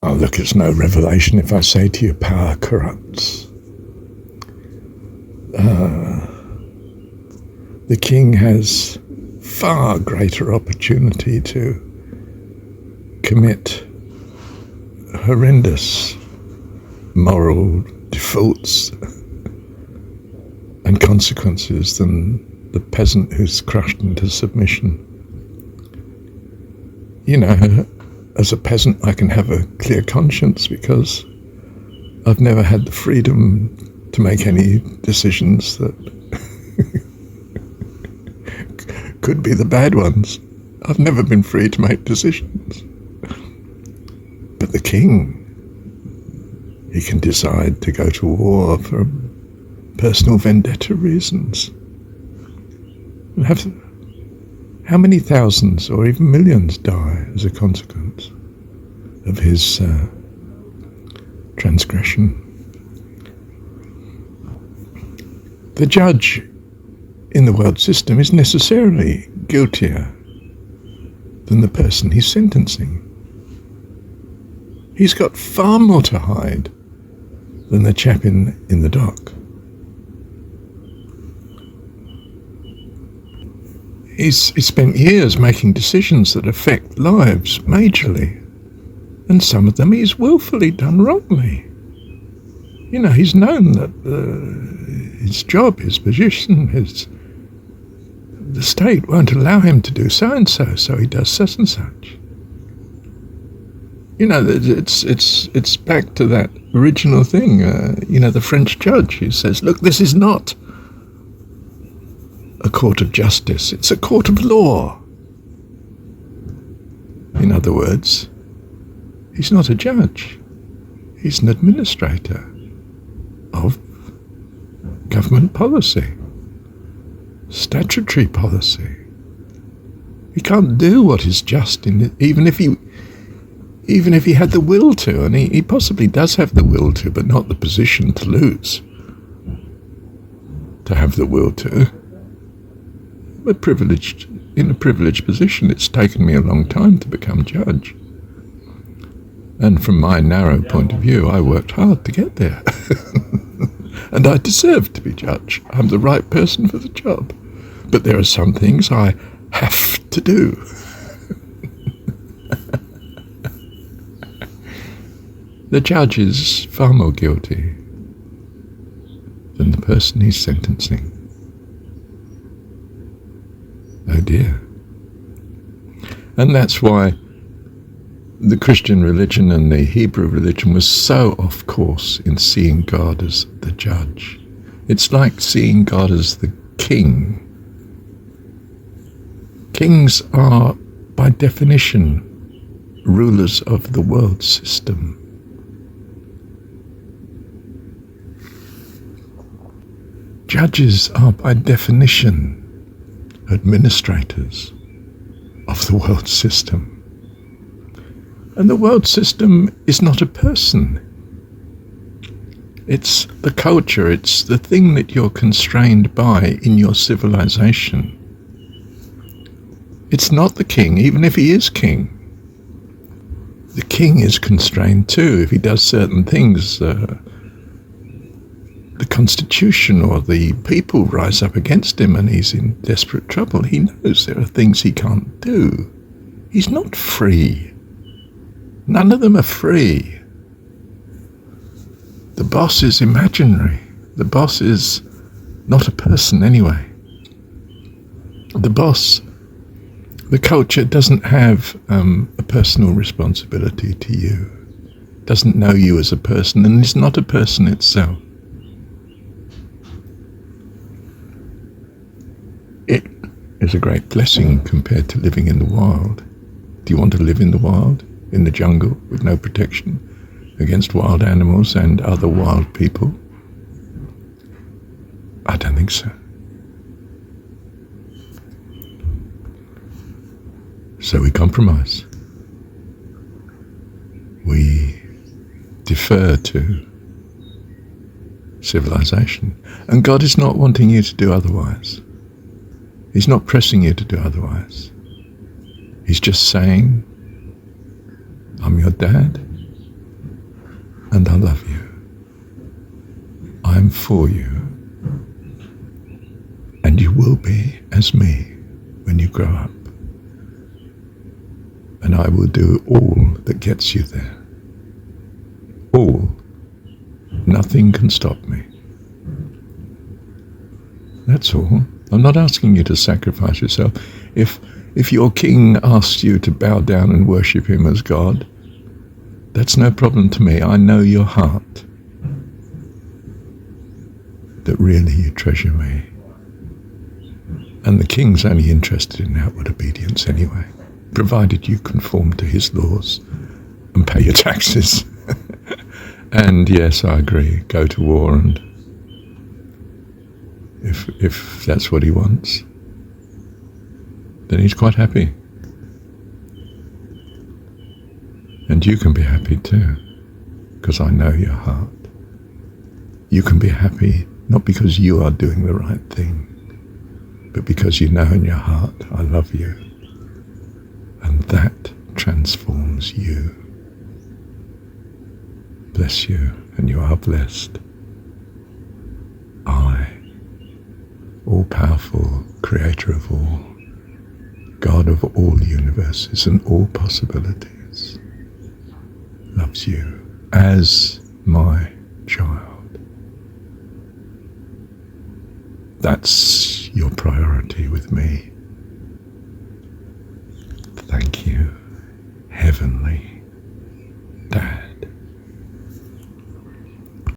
Oh, look, it's no revelation if I say to you, power corrupts. The king has far greater opportunity to commit horrendous moral defaults and consequences than the peasant who's crushed into submission. You know, as a peasant I can have a clear conscience because I've never had the freedom to make any decisions that could be the bad ones. I've never been free to make decisions. But the king, he can decide to go to war for personal vendetta reasons. How many thousands or even millions die as a consequence of his transgression? The judge in the world system is necessarily guiltier than the person he's sentencing. He's got far more to hide than the chap in the dock. He's spent years making decisions that affect lives majorly, and some of them he's willfully done wrongly. You know, he's known that his job, his position, the state won't allow him to do so and so, so he does such and such. You know, it's back to that original thing. You know, the French judge who says, "Look, this is not a court of justice; it's a court of law." In other words, he's not a judge; he's an administrator of government policy, statutory policy. He can't do what is just even if he had the will to, and he possibly does have the will to, but not the position to lose. To have the will to. In a privileged position. It's taken me a long time to become judge. And from my narrow point of view, I worked hard to get there. And I deserve to be judge. I'm the right person for the job. But there are some things I have to do. The judge is far more guilty than the person he's sentencing. Oh dear. And that's why the Christian religion and the Hebrew religion was so off course in seeing God as the judge. It's like seeing God as the king. Kings are, by definition, rulers of the world system. Judges are, by definition, administrators of the world system. And the world system is not a person. It's the culture, it's the thing that you're constrained by in your civilization. It's not the king, even if he is king. The king is constrained too. If he does certain things, the constitution or the people rise up against him and he's in desperate trouble. He knows there are things he can't do. He's not free. None of them are free. The boss is imaginary. The boss is not a person anyway. The boss, the culture doesn't have a personal responsibility to you. Doesn't know you as a person and is not a person itself. It is a great blessing compared to living in the wild. Do you want to live in the wild, in the jungle, with no protection against wild animals and other wild people? I don't think so. So we compromise. We defer to civilization. And God is not wanting you to do otherwise. He's not pressing you to do otherwise. He's just saying, I'm your dad. and I love you. I am for you, and you will be as me when you grow up. And I will do all that gets you there. All. Nothing can stop me. That's all. I'm not asking you to sacrifice yourself. If your king asks you to bow down and worship him as God, that's no problem to me. I know your heart, that really you treasure me. And the king's only interested in outward obedience anyway, provided you conform to his laws and pay your taxes. And yes, I agree, go to war, and if that's what he wants, then he's quite happy. And you can be happy too, because I know your heart. You can be happy not because you are doing the right thing, but because you know in your heart, I love you. And that transforms you. Bless you, and you are blessed. I, all-powerful, creator of all, God of all universes and all possibilities, loves you as my child. That's your priority with me. Thank you, Heavenly